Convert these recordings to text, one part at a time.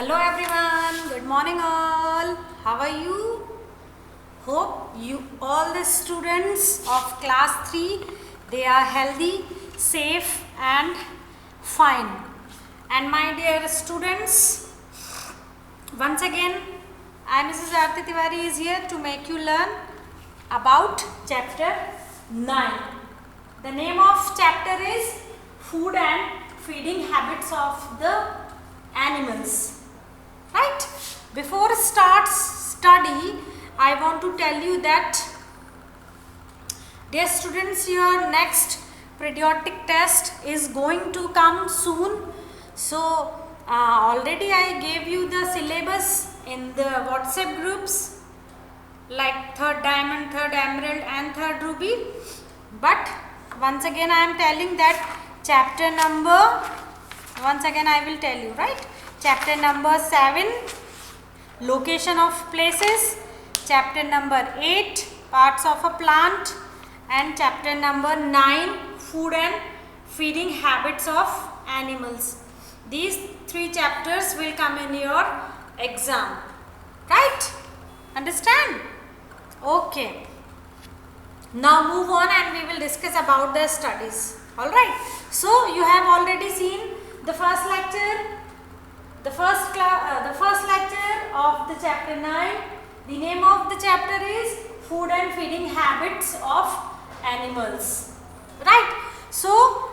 Hello everyone, good morning all. How are you? Hope you all the students of class 3 they are healthy, safe and fine. And my dear students, once again I Mrs. Aarti Tiwari is here to make you learn about chapter 9. The name of chapter is Food and Feeding Habits of the Animals. Right? Before starts study, I want to tell you that, dear students, your next periodic test is going to come soon. So already I gave you the syllabus in the WhatsApp groups like 3rd Diamond, 3rd Emerald and 3rd Ruby. But once again I am telling that chapter number, once again I will tell you, right? Chapter number 7, location of places, chapter number 8, parts of a plant, and chapter number 9, food and feeding habits of animals. These 3 chapters will come in your exam, right? Understand? Okay. Now move on and we will discuss about the studies. Alright. So you have already seen the first lecture. The first lecture of the chapter 9, the name of the chapter is Food and Feeding Habits of Animals. Right? So,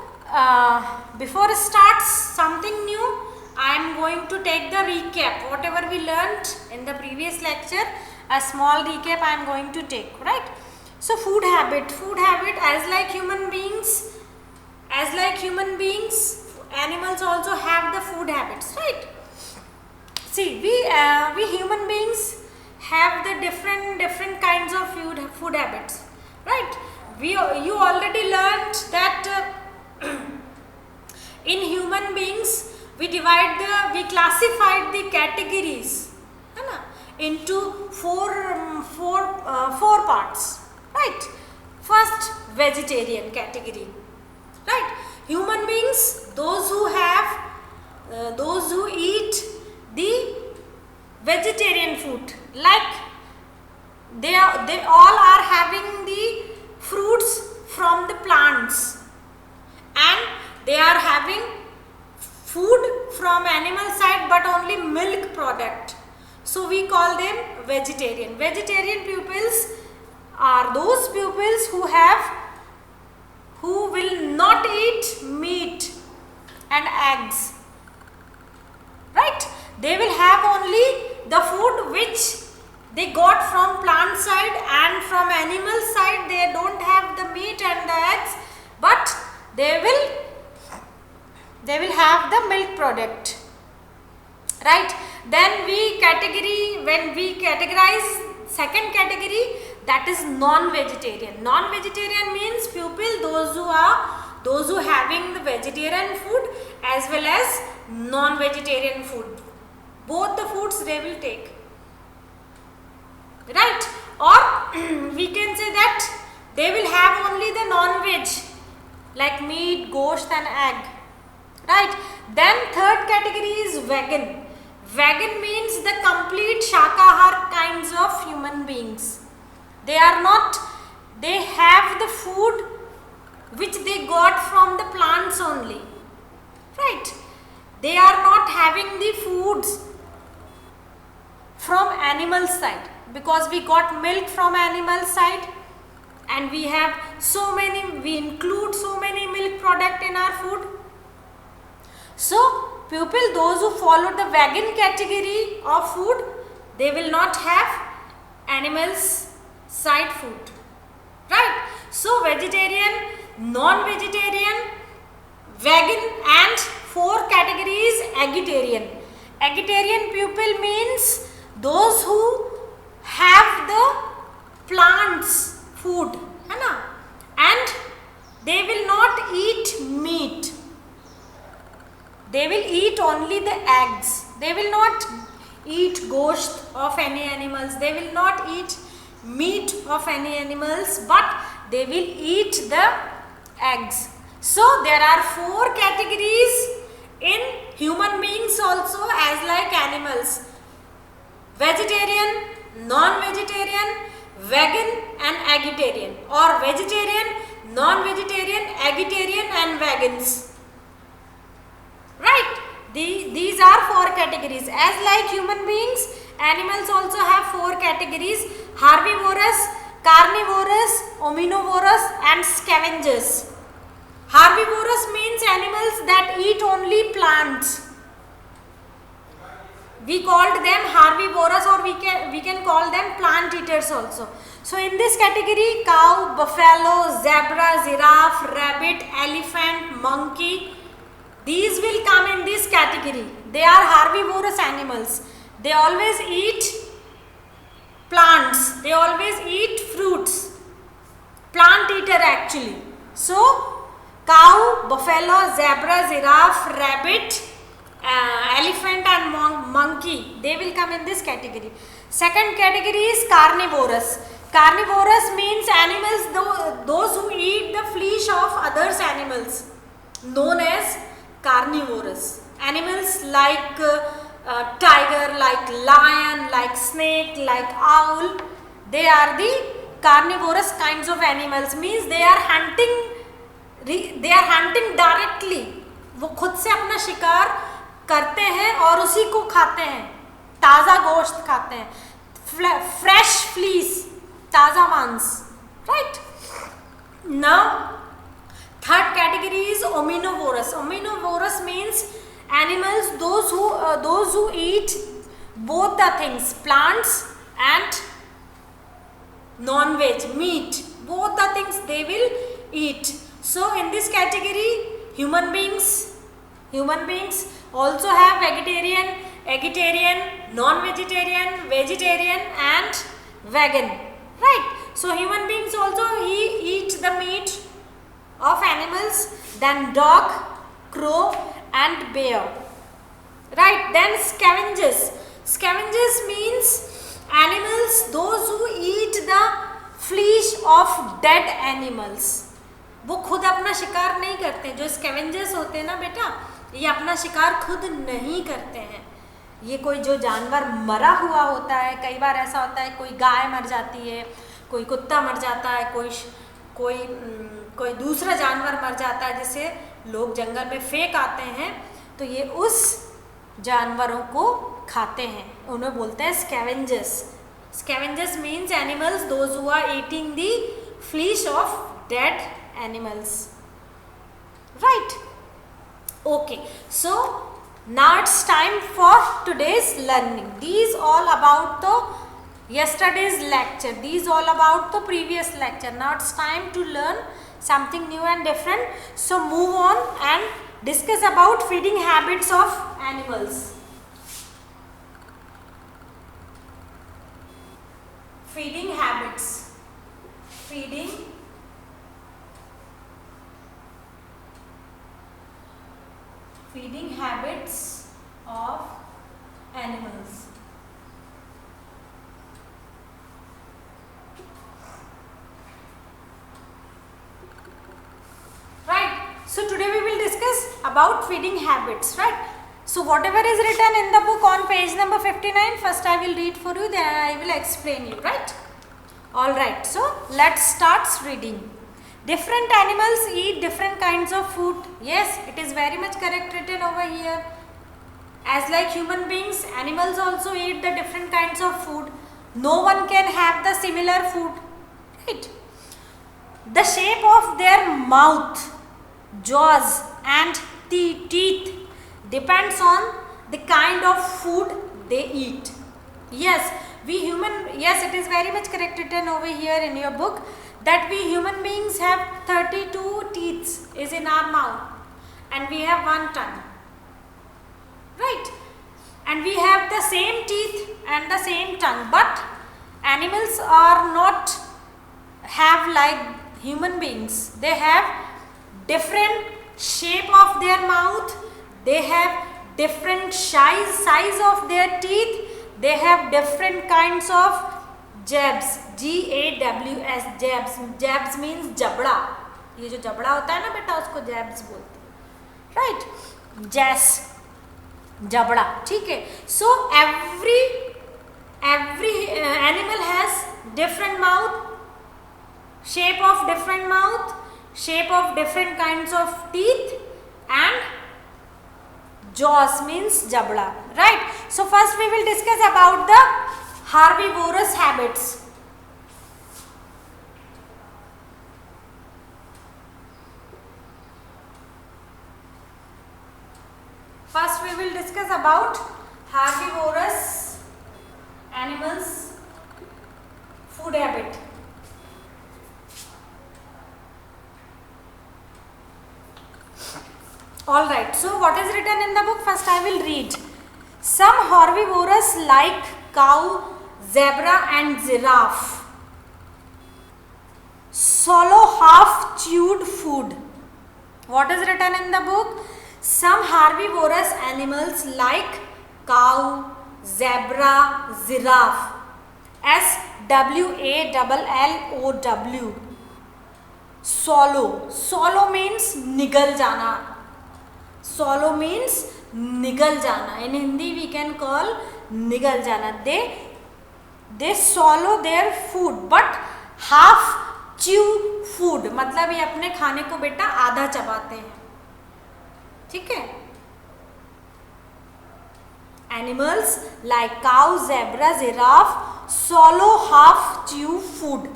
before it starts something new, I am going to take the recap. Whatever we learnt in the previous lecture, a small recap I am going to take. Right? So, food habit as like human beings, animals also have the food habits, right? See, we human beings have the different kinds of food habits, right? You already learned that in human beings we classified the categories into four parts, right? First, vegetarian category, right? Human beings, those who eat the vegetarian food, like they all are having the fruits from the plants and they are having food from animal side but only milk product. So we call them vegetarian. Vegetarian pupils are those pupils who will not eat meat and eggs, right? They will have only the food which they got from plant side, and from animal side they don't have the meat and the eggs, but they will have the milk product, right? Then when we categorize second category, that is non-vegetarian. Non-vegetarian means pupil those who having the vegetarian food as well as non-vegetarian food. Both the foods they will take, right? Or we can say that they will have only the non-veg like meat, gosht and egg, right? Then third category is vegan. Vegan means the complete shakahar kinds of human beings. They have the food which they got from the plants only, right? They are not having the foods from animal side, because we got milk from animal side and we include so many milk product in our food. So pupil those who follow the vegan category of food, they will not have animals side food, right? So vegetarian, non-vegetarian, vegan and 4 categories vegetarian. Vegetarian pupil means those who have the plants food, and they will not eat meat. They will eat only the eggs. They will not eat gosht of any animals. They will not eat meat of any animals, but they will eat the eggs. So there are 4 categories in human beings also as like animals: vegetarian, non-vegetarian, vegan and agitarian, or vegetarian, non-vegetarian, agitarian and vegans. Right? These are 4 categories. As like human beings, animals also have 4 categories: herbivorous, carnivorous, omnivorous and scavengers. Herbivorous means animals that eat only plants. We called them herbivorous, or we can call them plant eaters also. So in this category, cow, buffalo, zebra, giraffe, rabbit, elephant, monkey, these will come in this category. They are herbivorous animals. They always eat plants. They always eat fruits. Plant eater actually. So cow, buffalo, zebra, giraffe, rabbit, elephant and monkey, they will come in this category. Second category is carnivorous. Carnivorous means animals those who eat the flesh of others animals, known as carnivorous. Animals like tiger, like lion, like snake, like owl, they are the carnivorous kinds of animals. Means they are hunting directly. वो खुद से अपना शिकार करते हैं और उसी को खाते हैं, ताज़ा गोश्त खाते हैं, फ्रेश फ्लीस, ताज़ा मांस. Right. Now third category is omnivorous. Omnivorous means animals those who eat both the things, plants and non-veg, meat. Both the things they will eat. So in this category, human beings also have vegetarian, agitarian, non-vegetarian, vegetarian and vegan. Right. So human beings also eat the meat of animals, then dog, crow and bear. Right. Then scavengers. Scavengers means animals those who eat the flesh of dead animals. वो खुद अपना शिकार नहीं करते. जो scavengers होते हैं ना बेटा, ये अपना शिकार खुद नहीं करते हैं. ये कोई जो जानवर मरा हुआ होता है, कई बार ऐसा होता है कोई गाय मर जाती है, कोई कुत्ता मर जाता है, कोई दूसरा जानवर मर जाता है जिसे लोग जंगल में फेंक आते हैं, तो ये उस जानवरों को खाते हैं. उन्हें बोलते हैं scavengers. Scavengers means animals those who are eating the flesh of dead animals. Right. Okay, so now it's time for today's learning. These all about the yesterday's lecture, these all about the previous lecture. Now it's time to learn something new and different. So move on and discuss about feeding habits of animals. Feeding habits. Feeding habits of animals. Right. So today we will discuss about feeding habits. Right. So whatever is written in the book on page number 59, first I will read for you, then I will explain you. Right. All right. So let's start reading. Different animals eat different kinds of food. Yes, it is very much correct written over here. As like human beings, animals also eat the different kinds of food. No one can have the similar food. Right? The shape of their mouth, jaws and teeth depends on the kind of food they eat. Yes, it is very much correct written over here in your book, that we human beings have 32 teeth is in our mouth and we have one tongue. Right? And we have the same teeth and the same tongue, but animals are not have like human beings. They have different shape of their mouth, they have different size of their teeth, they have different kinds of jabs, G-A-W-S, jabs means जबड़ा. ये जो जबड़ा होता है ना बेटा, उसको jabs बोलते हैं. Right? Jazz. जबड़ा, ठीक है. सो every animal has different mouth, shape of different mouth, shape of different kinds of teeth, and jaws means jabda, right? So first we will discuss about the herbivorous habits. First we will discuss about herbivorous animals food habit. All right, so what is written in the book? First I will read. Some herbivores like cow, zebra and giraffe swallow half chewed food. What is written in the book? Some herbivorous animals like cow, zebra, giraffe, SWALLOW, swallow means निगल जाना. Swallow means निगल जाना. In Hindi we can call निगल जाना. They swallow their food but half chew food. मतलब ये अपने खाने को बेटा आधा चबाते हैं, ठीक है. Animals like cow, zebra, giraffe swallow half chew food.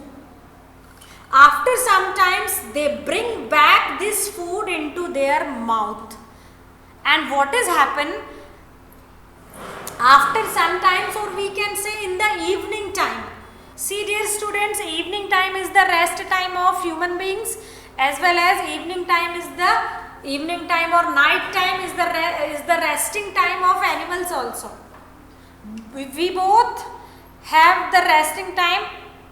After some times they bring back this food into their mouth. And what has happened after some times, or we can say in the evening time. See dear students, evening time is the rest time of human beings, as well as evening time or night time is the resting time of animals also. We both have the resting time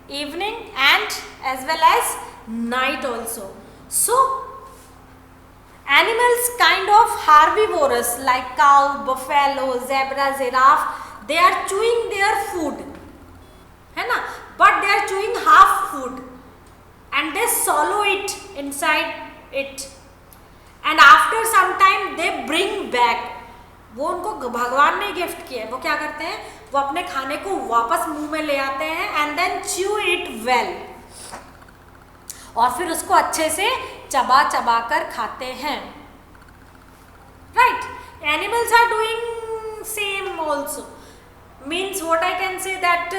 evening and as well as night also. So animals kind of herbivorous like cow, buffalo, zebra, giraffe, they are chewing their food, है ना, but they are chewing half food and they swallow it inside it, and after some time they bring back. वो उनको भगवान ने gift किया है, वो क्या करते हैं, वो अपने खाने को वापस मुंह में ले आते हैं and then chew it well, और फिर उसको अच्छे से चबा चबा कर खाते हैं, right? Animals are doing same also. Means what I can say that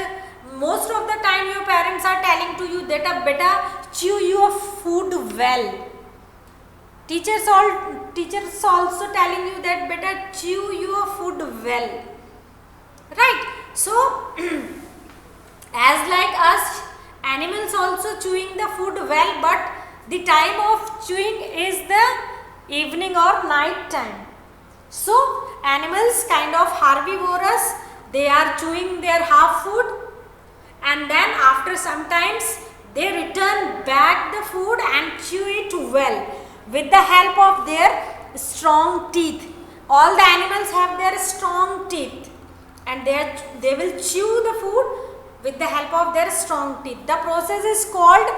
most of the time your parents are telling to you that beta chew your food well. Teachers also telling you that beta chew your food well, right? So as like us, animals also chewing the food well, but the time of chewing is the evening or night time. So animals kind of herbivorous, they are chewing their half food and then after some times they return back the food and chew it well with the help of their strong teeth. All the animals have their strong teeth and they will chew the food with the help of their strong teeth. The process is called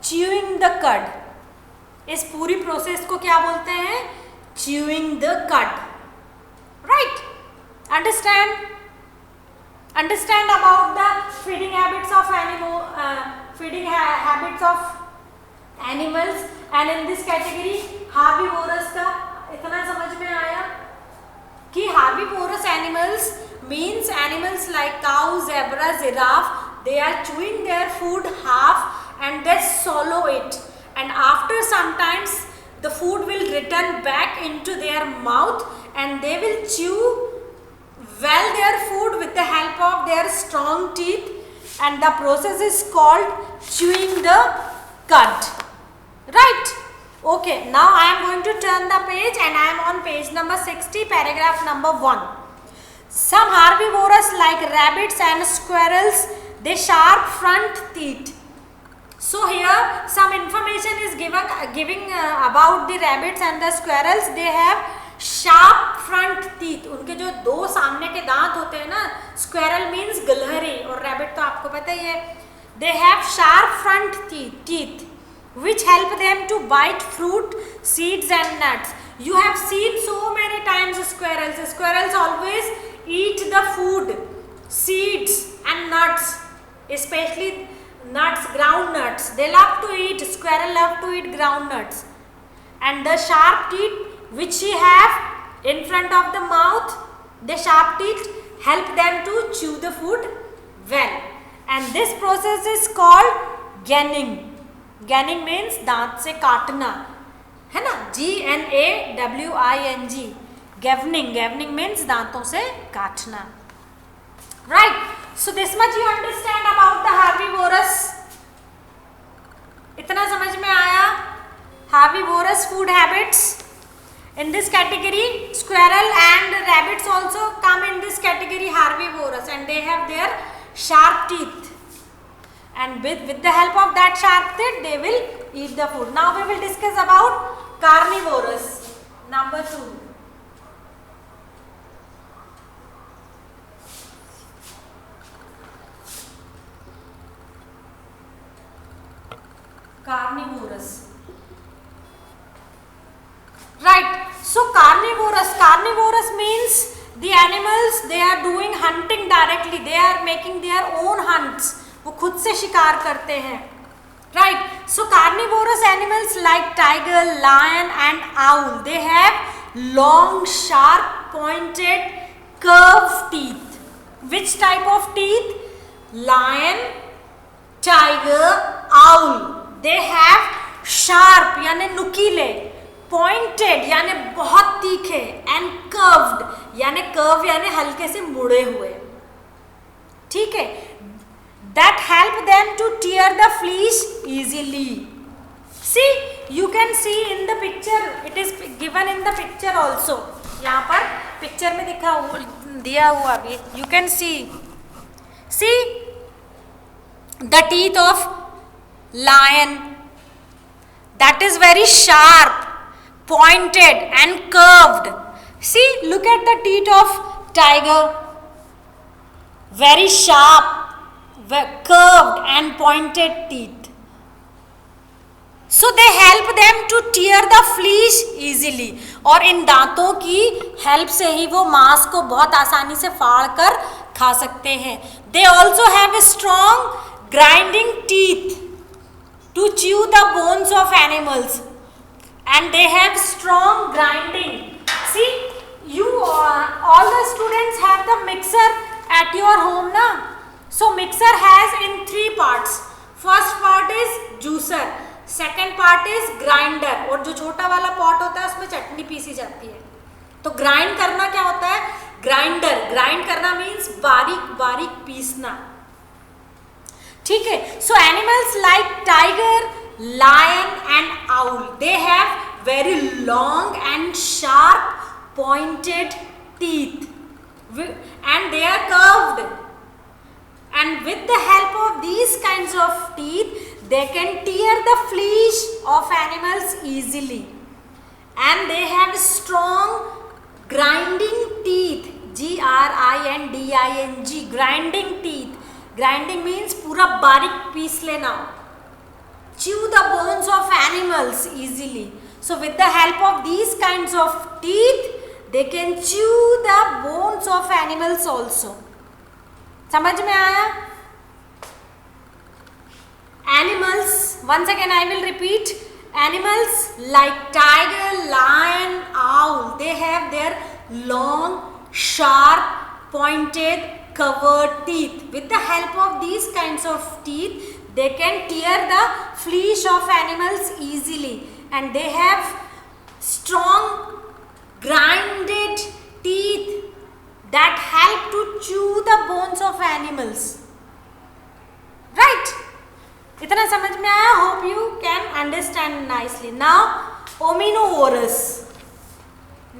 chewing the cud. इस पूरी process को क्या बोलते हैं? Chewing the cud, right? Understand about the feeding habits of animals, and in this category herbivorous का इतना समझ में आया कि herbivorous animals means animals like cow, zebra, giraffe, they are chewing their food half and they swallow it, and after some times the food will return back into their mouth and they will chew well their food with the help of their strong teeth, and the process is called chewing the cud, right? Okay, now I am going to turn the page and I am on page number 60, paragraph number 1. Some herbivores like rabbits and squirrels, they sharp front teeth. So here some information is giving about the rabbits and the squirrels. They have sharp front teeth. उनके जो दो सामने के दांत होते हैं ना, squirrel means गिलहरी और rabbit तो आपको पता ही है. They have sharp front teeth which help them to bite fruit, seeds and nuts. You have seen so many times squirrels. Squirrels always eat the food, seeds and nuts, especially nuts, ground nuts. They love to eat, squirrel love to eat ground nuts. And the sharp teeth which she have in front of the mouth, the sharp teeth help them to chew the food well. And this process is called ganning. Ganning means दांत से काटना, है ना, GNAWING, gavning. Gavning means दांतों से काटना. Right. So this much you understand about the herbivorous. इतना समझ में आया? Herbivorous food habits. In this category, squirrel and rabbits also come in this category, herbivorous, and they have their sharp teeth. And with the help of that sharp teeth, they will eat the food. Now we will discuss about carnivorous. Number 2. Carnivorous. Right. So carnivorous means the animals, they are doing hunting directly. They are making their own hunts. वो खुद से शिकार करते हैं. Right. So carnivorous animals like tiger, lion and owl, they have long, sharp, pointed, curved teeth. Which type of teeth? Lion, tiger, owl. They have sharp यानी नुकीले, pointed यानी बहुत तीखे, and curved यानी curve यानी हल्के से मुड़े हुए. ठीक है. That help them to tear the fleece easily. See, you can see in the picture. It is given in the picture also. यहाँ पर picture में दिया हुआ भी. You can see. See the teeth of lion. That is very sharp, pointed and curved. See, look at the teeth of tiger. Very sharp, curved and pointed teeth. So they help them to tear the flesh easily. और इन दांतों की help से ही वो मांस को बहुत आसानी से फाड़ कर खा सकते हैं. They also have a strong grinding teeth to chew the bones of animals. And they have strong grinding. See, you all the students have the mixer at your home, na? So mixer has in 3 parts. First part is juicer, second part is grinder, और जो छोटा वाला pot होता है उसमें चटनी PC जाती है. तो ग्राइंड करना क्या होता है? ग्राइंडर. ग्राइंड करना मीन्स बारीक बारीक पीसना. ठीक है. So animals like tiger, lion and owl, they have very long and sharp pointed teeth and they are curved, and with the help of these kinds of teeth they can tear the flesh of animals easily, and they have strong grinding teeth, GRINDING, grinding teeth. Grinding means पूरा बारीक piece लेना. Chew the bones of animals easily. So with the help of these kinds of teeth, they can chew the bones of animals also. समझ में आया? Animals, once again I will repeat, animals like tiger, lion, owl, they have their long, sharp, pointed, covered teeth. With the help of these kinds of teeth, they can tear the flesh of animals easily. And they have strong grinded teeth that help to chew the bones of animals. Right? इतना समझ में आया? Hope you can understand nicely. Now, omnivorous.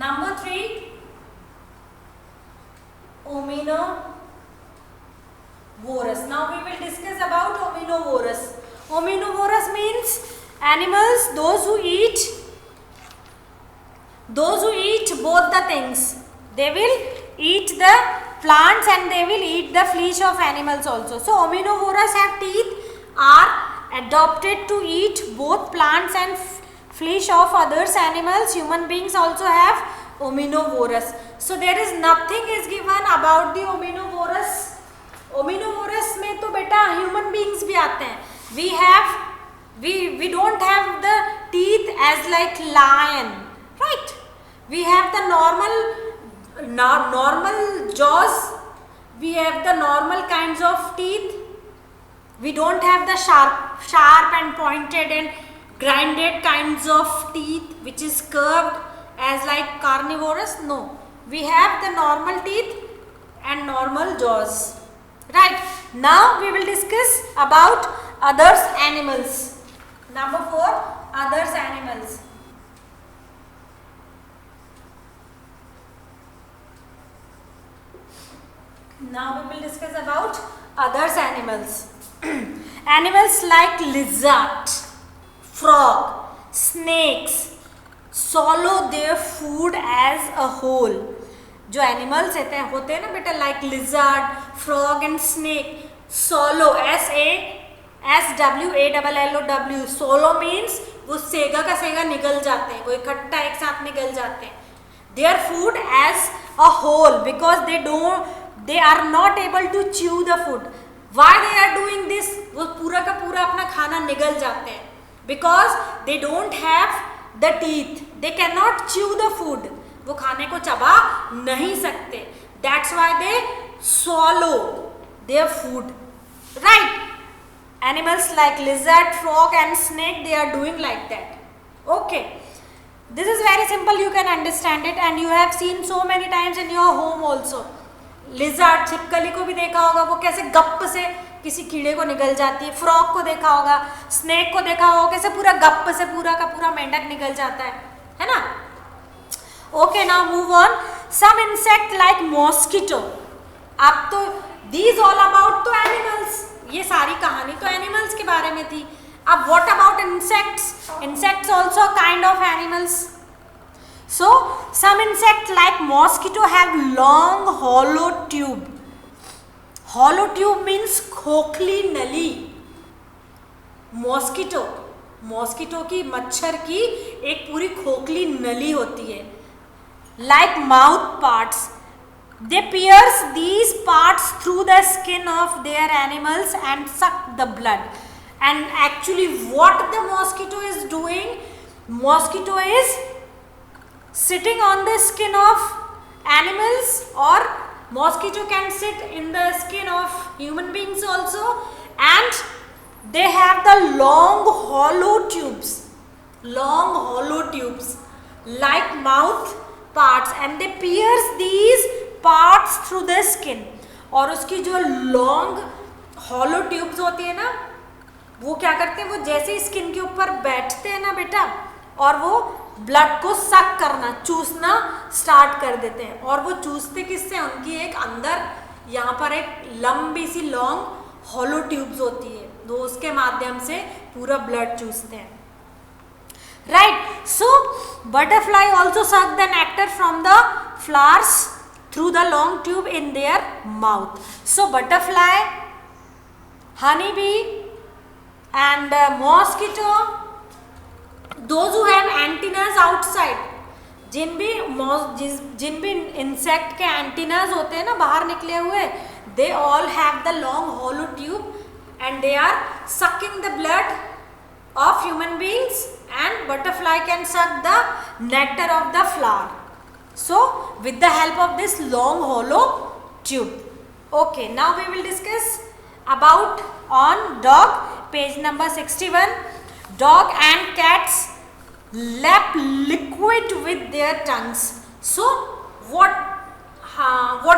Number 3. Omnivorous. Now we will discuss about omnivorous. Omnivorous means animals, those who eat both the things. They will eat the plants and they will eat the flesh of animals also. So omnivorous have teeth, are adapted to eat both plants and flesh of others animals. Human beings also have omnivorous. So there is nothing is given about the omnivorous. Omnivorous में तो बेटा human beings भी आते हैं. We don't have the teeth as like lion, right? We have the normal jaws. We have the normal kinds of teeth. We don't have the sharp and pointed and grinded kinds of teeth which is curved as like carnivorous. No, we have the normal teeth and normal jaws. Right, now we will discuss about others animals. Number 4, others animals. Now we will discuss about others animals. Animals like lizard, frog, snakes swallow their food as a whole. जो animals होते हैं ना बेटा, like lizard, frog and snake, solo, SWALLOW, solo means वो सेगा का सेगा निगल जाते हैं, वो इकट्ठा एक साथ निगल जाते हैं. Their food as a whole because they are not able to chew the food. Why they are doing this? वो पूरा का पूरा अपना खाना निगल जाते हैं because they don't have the teeth, they can not chew the food. वो खाने को चबा नहीं सकते. That's why they swallow their food, right? Animals like lizard, frog and snake, they are doing like that. Okay, this is very simple, you can understand it and you have seen so many times in your home also. Lizard, छिपकली को भी देखा होगा, वो कैसे गप से किसी कीड़े को निगल जाती है. फ्रॉग को देखा होगा, स्नेक को देखा होगा, कैसे पूरा गप से पूरा का पूरा मेंढक निगल जाता है ना. Okay, now move on. Some insect like mosquito. अब तो these all about तो animals. ये सारी कहानी तो animals के बारे में थी. अब what about insects? Insects also kind of animals. So some insect like mosquito have long hollow tube. Hollow tube means खोखली नली. मॉस्किटो की, मच्छर की एक पूरी खोखली नली होती है. Like mouth parts, they pierce these parts through the skin of their animals and suck the blood. And actually what the mosquito is doing, mosquito is sitting on the skin of animals, or mosquito can sit in the skin of human beings also, and they have the long hollow tubes like mouth parts and they pierce these parts through the skin. और उसकी जो long hollow tubes होती है ना, वो क्या करते हैं, वो जैसे ही स्किन के ऊपर बैठते हैं ना बेटा, और वो ब्लड को सक करना, चूसना स्टार्ट कर देते हैं. और वो चूसते किससे, उनकी एक अंदर यहाँ पर एक लंबी सी लॉन्ग हॉलो ट्यूब्स होती है, तो उसके माध्यम से पूरा ब्लड चूसते हैं. Right, so butterfly also suck the nectar from the flowers through the long tube in their mouth. So butterfly, honeybee and mosquito, those who have antennas outside, जिन भी इंसेक्ट के एंटीनाज होते हैं ना बाहर निकले हुए, they all have the long hollow tube and they are sucking the blood of human beings, and butterfly can suck the nectar of the flower. So with the help of this long hollow tube. Okay, now we will discuss about on dog, page number 61. Dog and cats lap liquid with their tongues. So what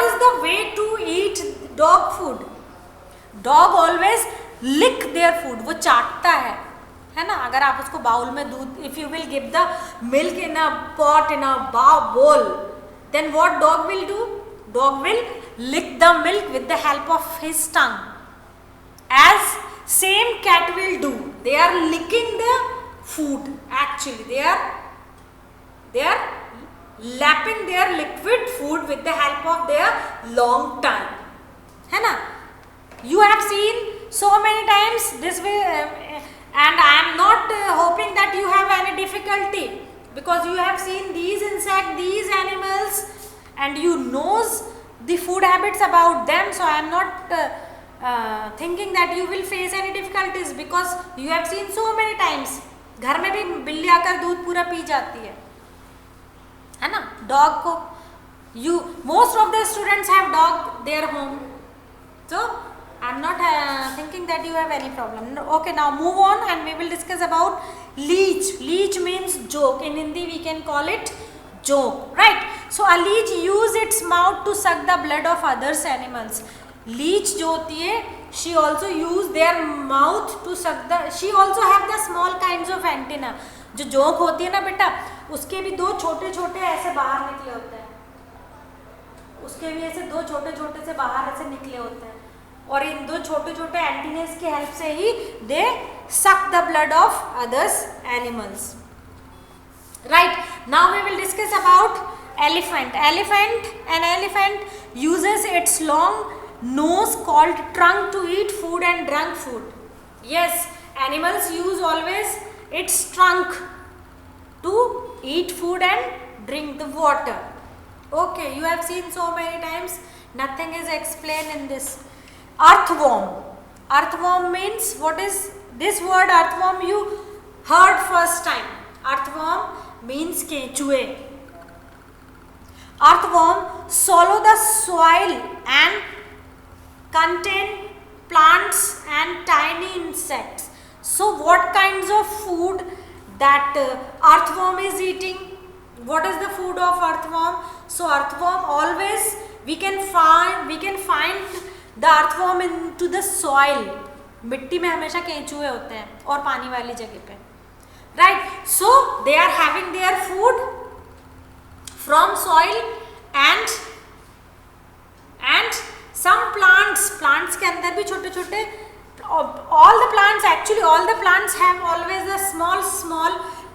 is the way to eat dog food? Dog always lick their food, वो चाटता है ना. अगर आप उसको bowl में दूध, if you will give the milk in a pot, in a bowl, then what dog will do? Dog will lick the milk with the help of his tongue, as same cat will do. They are licking the food. Actually they are lapping their liquid food with the help of their long tongue, है ना. You have seen so many times this way, and I am not hoping that you have any difficulty because you have seen these insects, these animals, and you knows the food habits about them. So I am not thinking that you will face any difficulties, because you have seen so many times. घर में भी बिल्ली आकर दूध पूरा P जाती है ना, डॉग को. You most of the students have dog their home, so I am not thinking that you have any problem. No, okay, now move on and we will discuss about leech. Leech means joke. In Hindi we can call it joke, right? So a leech use its mouth to suck the blood of others animals. Leech जो होती है, she also use their mouth to suck the. She also have the small kinds of antenna. जो joke होती है ना बेटा, उसके भी दो छोटे छोटे ऐसे बाहर निकले होते हैं. उसके भी ऐसे दो छोटे छोटे से बाहर ऐसे निकले होते हैं, और इन दो छोटे छोटे एंटीनेस की हेल्प से ही दे suck the blood of others animals. Right, now we will discuss about elephant. An elephant uses its long nose called trunk to eat food and drink food. Yes, animals use always its trunk to eat food and drink the water. Okay, you have seen so many times, nothing is explained in this. Earthworm. Earthworm means, what is this word earthworm you heard first time? Earthworm means केंचुए. Earthworm swallow the soil and contain plants and tiny insects. So what kinds of food that earthworm is eating? What is the food of earthworm? So earthworm always we can find the earthworm into the soil. मिट्टी में हमेशा केंचुए होते हैं और पानी वाली जगह पे, right? So they are having their food from soil and some plants. Plants के अंदर भी छोटे छोटे, all the plants have always a small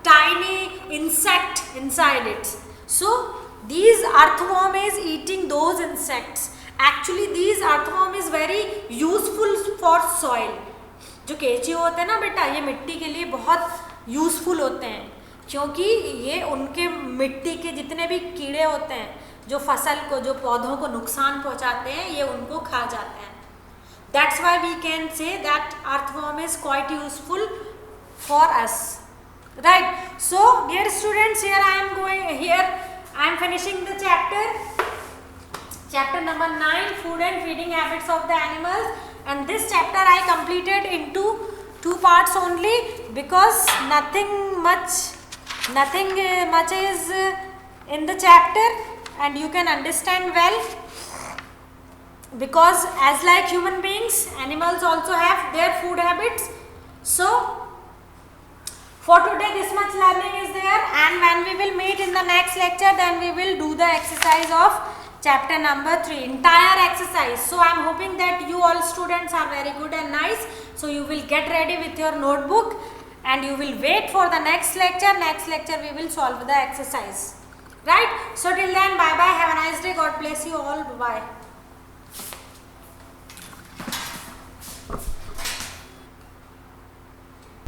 tiny insect inside it. So these earthworm is eating those insects. Actually these earthworm is very useful for soil. जो केंचुए होते हैं ना बेटा, ये मिट्टी के लिए बहुत यूजफुल होते हैं, क्योंकि ये उनके मिट्टी के जितने भी कीड़े होते हैं जो फसल को, जो पौधों को नुकसान पहुंचाते हैं, ये उनको खा जाते हैं. That's why we can say that earthworm is quite useful for us, right? So dear students, here I am finishing the chapter number 9, food and feeding habits of the animals, and this chapter I completed into 2 parts only, because nothing much is in the chapter, and you can understand well, because as like human beings, animals also have their food habits. So for today this much learning is there, and when we will meet in the next lecture, then we will do the exercise of chapter number 3, entire exercise. So I am hoping that you all students are very good and nice. So you will get ready with your notebook and you will wait for the next lecture. Next lecture we will solve the exercise, right? So till then, bye bye, have a nice day, God bless you all, bye bye.